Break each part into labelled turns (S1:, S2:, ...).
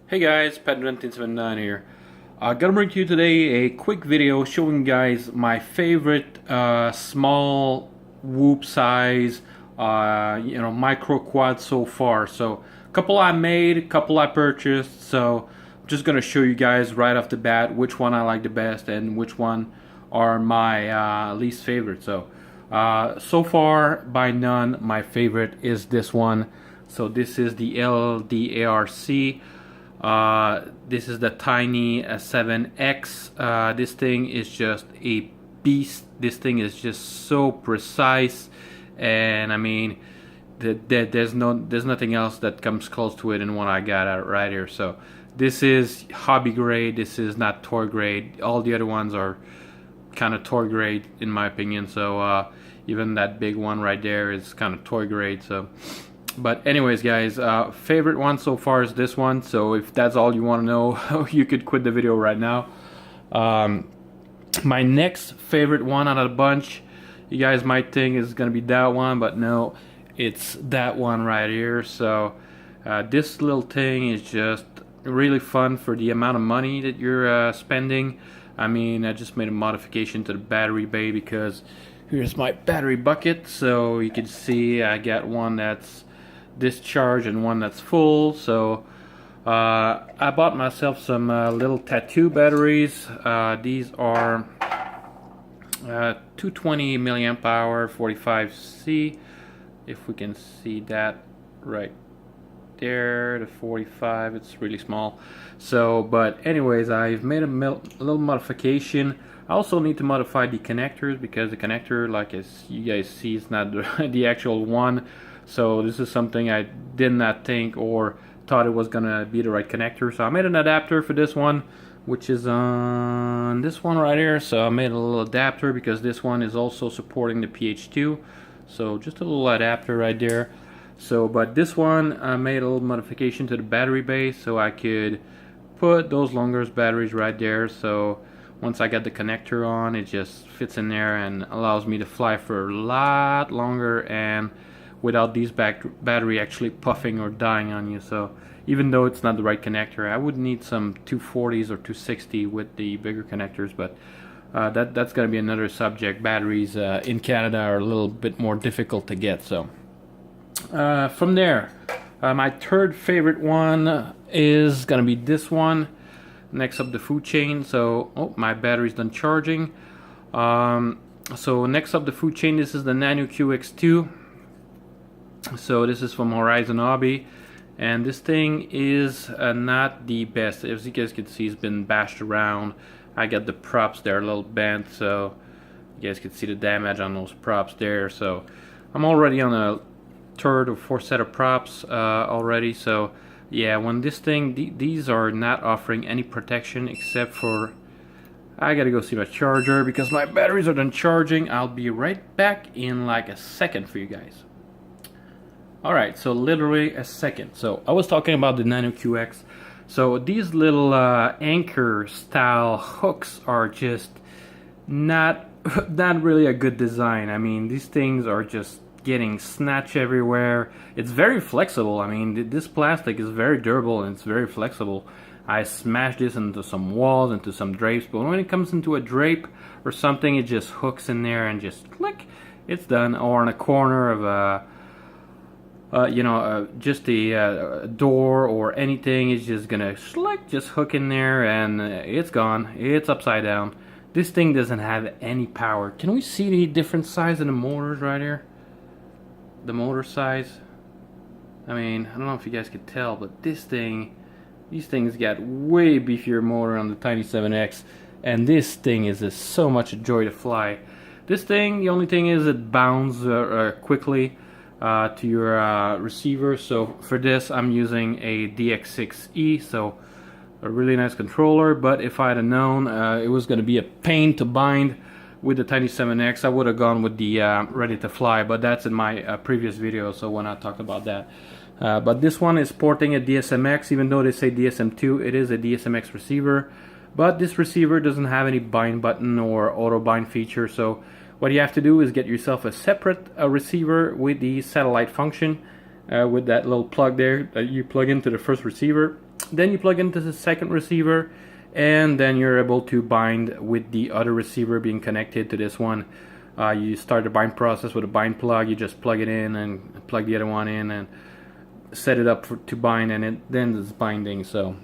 S1: Hey guys, Pat1979 here. Gonna bring to you today a quick video showing you guys my favorite small whoop size micro quad so far. So a couple I made, a couple I purchased, so I'm just gonna show you guys right off the bat which one I like the best and which one are my least favorite. So far by none my favorite is this one. So this is the LDARC. This is the tiny 7X. This thing is just a beast. This thing is just so precise, and I mean, there's nothing else that comes close to it in what I got right here. So this is hobby grade. This is not toy grade. All the other ones are kind of toy grade in my opinion. So even that big one right there is kind of toy grade. So. But anyways guys, favorite one so far is this one, so if that's all you want to know, you could quit the video right now. My next favorite one out of the bunch, you guys might think is going to be that one, but no, it's that one right here. So this little thing is just really fun for the amount of money that you're spending. I mean, I just made a modification to the battery bay because here's my battery bucket, so you can see I got one that's discharge and one that's full. So I bought myself some little tattoo batteries. These are 220 milliamp hour 45C, if we can see that right there, the 45, it's really small. So but anyways, I've made a little modification. I also need to modify the connectors because the connector, like as you guys see, is not the actual one. So this is something I did not think or thought it was gonna be the right connector. So I made an adapter for this one, which is on this one right here. So I made a little adapter because this one is also supporting the PH2. So just a little adapter right there. So but this one I made a little modification to the battery base so I could put those longer batteries right there. So once I got the connector on, it just fits in there and allows me to fly for a lot longer and without these battery actually puffing or dying on you. So even though it's not the right connector, I would need some 240s or 260 with the bigger connectors, but that's going to be another subject. Batteries in Canada are a little bit more difficult to get. So from there, my third favorite one is going to be this one, next up the food chain. So my battery's done charging. So next up the food chain, this is the Nano QX2. So this is from Horizon Hobby, and this thing is not the best. As you guys can see, it's been bashed around. I got the props there a little bent, so you guys can see the damage on those props there. So I'm already on a third or fourth set of props already. So yeah, when this thing, these are not offering any protection except for, I gotta go see my charger because my batteries are done charging. I'll be right back in like a second for you guys. Alright, so literally a second. So I was talking about the Nano QX. So these little anchor style hooks are just not really a good design. I mean, these things are just getting snatched everywhere. It's very flexible. I mean, this plastic is very durable and it's very flexible. I smashed this into some walls, into some drapes, but when it comes into a drape or something, it just hooks in there and just click, it's done. Or in a corner of a just a door or anything is just gonna just hook in there and it's gone. It's upside down. This thing doesn't have any power. Can we see the different size of the motors right here? The motor size. I mean, I don't know if you guys could tell, but these things got way beefier motor on the Tiny 7X, and this thing is just so much a joy to fly. This thing, the only thing is it bounds quickly to your receiver. So for this I'm using a DX6E, so a really nice controller. But if I had known it was going to be a pain to bind with the Tiny 7X, I would have gone with the Ready to Fly, but that's in my previous video, so when I talked about that. But this one is porting a DSMX. Even though they say DSM2, it is a DSMX receiver, but this receiver doesn't have any bind button or auto bind feature. So what you have to do is get yourself a separate receiver with the satellite function, with that little plug there that you plug into the first receiver. Then you plug into the second receiver, and then you're able to bind with the other receiver being connected to this one. You start the bind process with a bind plug. You just plug it in and plug the other one in and set it up to bind, and then it's binding. So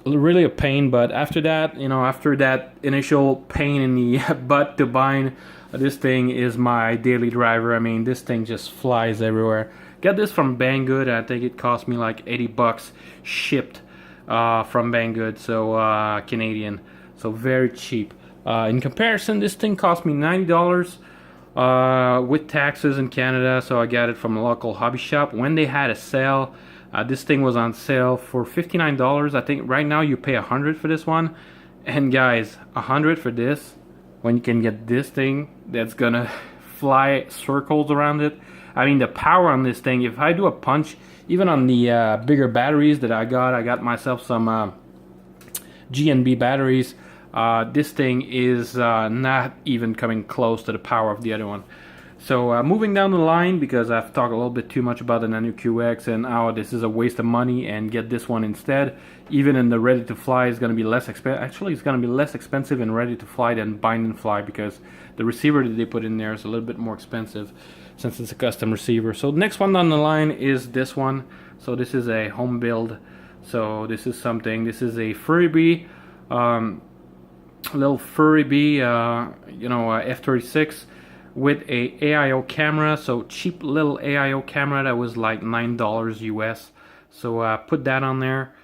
S1: really a pain, but after that, after that initial pain in the butt to bind, this thing is my daily driver. I mean, this thing just flies everywhere. Got this from Banggood. I think it cost me like 80 bucks shipped from Banggood, so Canadian, so very cheap. In comparison, this thing cost me $90 with taxes in Canada, so I got it from a local hobby shop when they had a sale. This thing was on sale for $59. I think right now you pay $100 for this one, and guys, $100 for this when you can get this thing that's gonna fly circles around it. I mean, the power on this thing, if I do a punch, even on the bigger batteries that I got myself some GNB batteries. This thing is not even coming close to the power of the other one. So moving down the line, because I've talked a little bit too much about the Nano QX and how this is a waste of money, and get this one instead. Even in the ready to fly is going to be less expensive. Actually, it's going to be less expensive in ready to fly than bind and fly, because the receiver that they put in there is a little bit more expensive since it's a custom receiver. So the next one down the line is this one. So this is a home build. So this is something. This is a Furby, little Furby, F-36 with a AIO camera. So cheap little AIO camera that was like $9 US. So put that on there.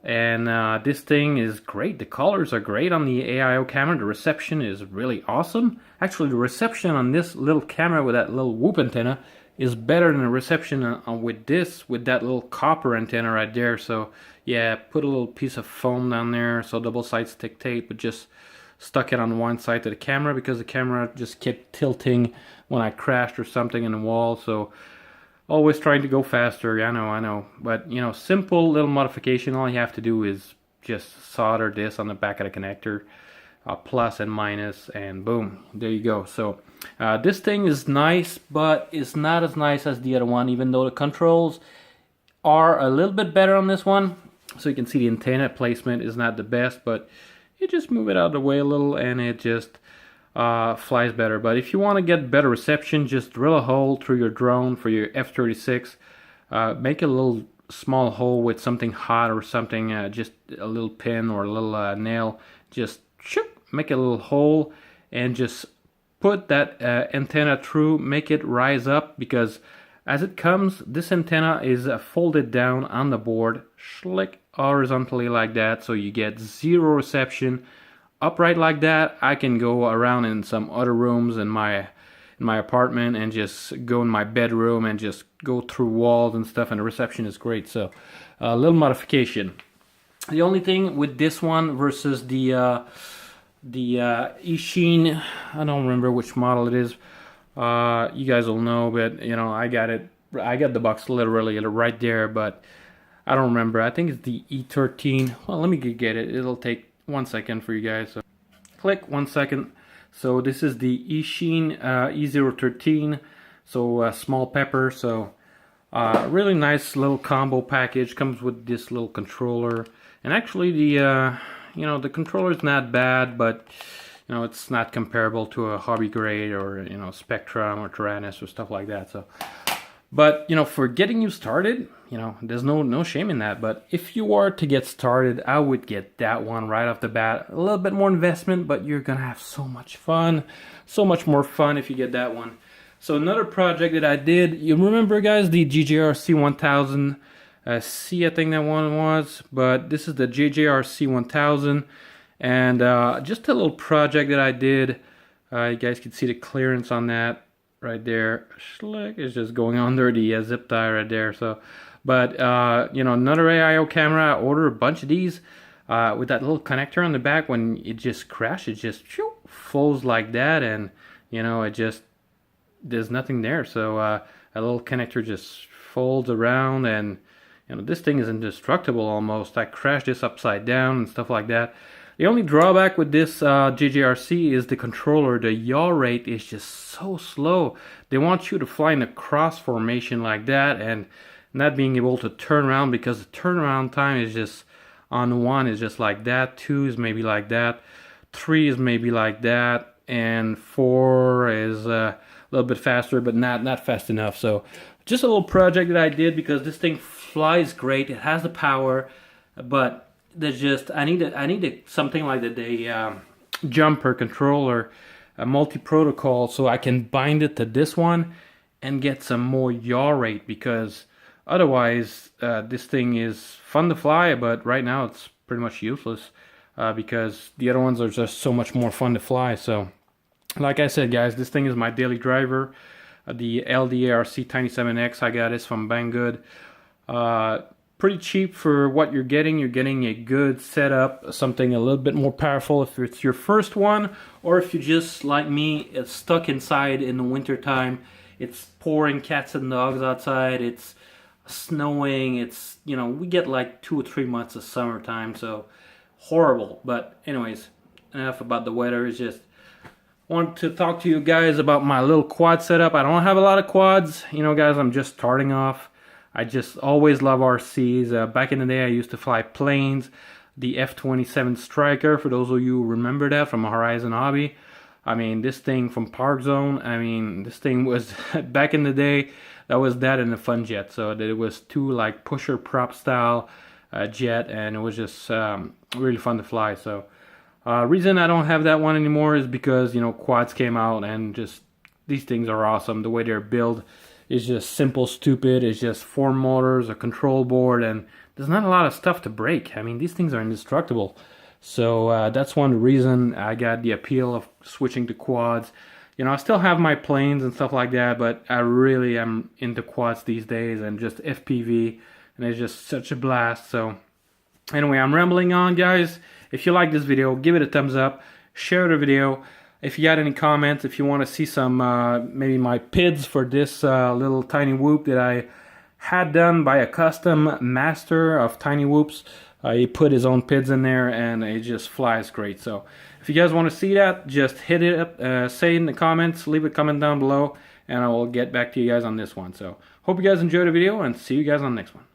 S1: And this thing is great. The colors are great on the AIO camera. The reception is really awesome. Actually, the reception on this little camera with that little whoop antenna is better than the reception with that little copper antenna right there. So yeah, put a little piece of foam down there, so double-sided stick tape, but just stuck it on one side to the camera, because the camera just kept tilting when I crashed or something in the wall. So always trying to go faster. I know, but simple little modification. All you have to do is just solder this on the back of the connector, plus and minus, and boom, there you go. So this thing is nice, but it's not as nice as the other one, even though the controls are a little bit better on this one. So you can see the antenna placement is not the best, but you just move it out of the way a little and it just flies better. But if you want to get better reception, just drill a hole through your drone for your F-36. Make a little small hole with something hot or something, just a little pin or a little nail. Just make a little hole and just put that antenna through. Make it rise up, because as it comes, this antenna is folded down on the board, horizontally like that, so you get zero reception. Upright like that, I can go around in some other rooms in my apartment and just go in my bedroom and just go through walls and stuff, and the reception is great. So a little modification. The only thing with this one versus the Eachine, I don't remember which model it is. You guys will know, but I got the box literally right there, but I don't remember. I think it's the E13. Well, let me get it. It'll take 1 second for you guys. So click 1 second. So this is the Eachine E013. So small pepper. So really nice little combo package. Comes with this little controller. And actually the the controller is not bad, but it's not comparable to a hobby grade or Spectrum or Tyrannus or stuff like that. So, but for getting you started, there's no shame in that. But if you are to get started, I would get that one right off the bat. A little bit more investment, but you're gonna have so much fun, so much more fun if you get that one. So another project that I did, you remember guys, the JJR C1000 C, I think that one was, but this is the JJR C1000, and just a little project that I did. You guys can see the clearance on that right there. It's just going under the zip tie right there. So, but another AIO camera. I ordered a bunch of these with that little connector on the back. When it just crashes, it just folds like that, and it just there's nothing there. So a little connector just folds around, and this thing is indestructible almost. I crashed this upside down and stuff like that. The only drawback with this JJRC is the controller. The yaw rate is just so slow. They want you to fly in a cross formation like that and not being able to turn around, because the turnaround time is just on 1 is just like that, 2 is maybe like that, 3 is maybe like that, and 4 is a little bit faster, but not fast enough. So just a little project that I did because this thing flies great. It has the power, but there's just I needed something like the jumper controller, a multi-protocol, so I can bind it to this one and get some more yaw rate, because otherwise this thing is fun to fly, but right now it's pretty much useless because the other ones are just so much more fun to fly. So like I said, guys, this thing is my daily driver. The LDARC Tiny 7X, I got this from Banggood. Pretty cheap for what you're getting. You're getting a good setup, something a little bit more powerful if it's your first one, or if you just like me, it's stuck inside in the winter time. It's pouring cats and dogs outside. It's snowing. It's, you know, we get like 2 or 3 months of summertime, so horrible. But anyways, enough about the weather. It's just want to talk to you guys about my little quad setup. I don't have a lot of quads, you know, guys. I'm just starting off. I just always love RCs. Back in the day, I used to fly planes, the F-27 Striker, for those of you who remember that from Horizon Hobby. I mean, this thing from Park Zone, I mean, this thing was, back in the day, that was that in a fun jet. So it was 2 like pusher prop style jet, and it was just really fun to fly. So reason I don't have that one anymore is because, you know, quads came out, and just these things are awesome. The way they're built is just simple, stupid. It's just 4 motors, a control board, and there's not a lot of stuff to break. I mean, these things are indestructible. So that's one reason I got the appeal of switching to quads. You know, I still have my planes and stuff like that, but I really am into quads these days, and just FPV, and it's just such a blast. So anyway, I'm rambling on, guys. If you like this video, give it a thumbs up, share the video. If you got any comments, if you want to see some, maybe my PIDs for this little tiny whoop that I had done by a custom master of tiny whoops. He put his own PIDs in there, and it just flies great. So if you guys want to see that, just hit it up, say in the comments, leave a comment down below, and I will get back to you guys on this one. So hope you guys enjoyed the video, and see you guys on the next one.